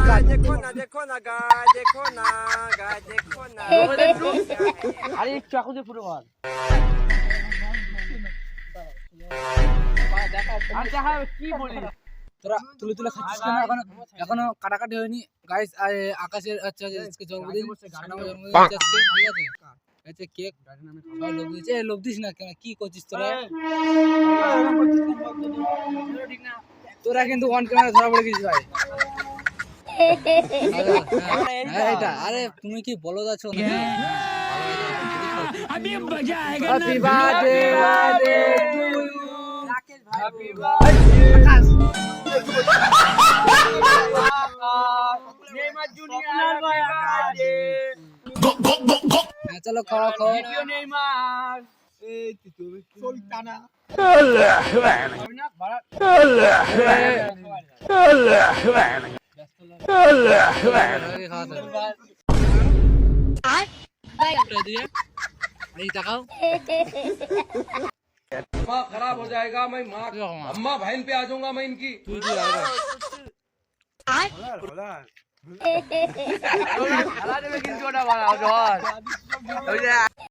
गाय देखो ना गाय देखो ना गाय देखो ना আরে চাকু দিয়ে পুরো মার আর দেখা কি বলি তোরা তুলে তুলে খাচ্ছিস কেন এখনো কাটাকাটি হয়নি গাইস আকাশের আচ্ছা আজকে জন্মদিন সানামা জন্মদিন আজকে ঠিক আছে আচ্ছা কেক সবাই লোভ দিচ্ছে লোভ দিস না কেন কি করছিস তোরা তোরা কিন্তু অন ক্যামেরা ধরা পড়ে গেছিস ভাই এটা আরে তুমি কি বলো যাচ্ছ अभी मजा आएगा happy birthday to you Rakesh ভাই happy birthday Akash Neymar junior ভাই আকাশে চলো খাওয়া খাও ভিডিও নেইমার এই তুমি সুলতানা माँ खराब हो जाएगा मैं माँ अम्मा बहन पे आ जाऊंगा मैं इनकी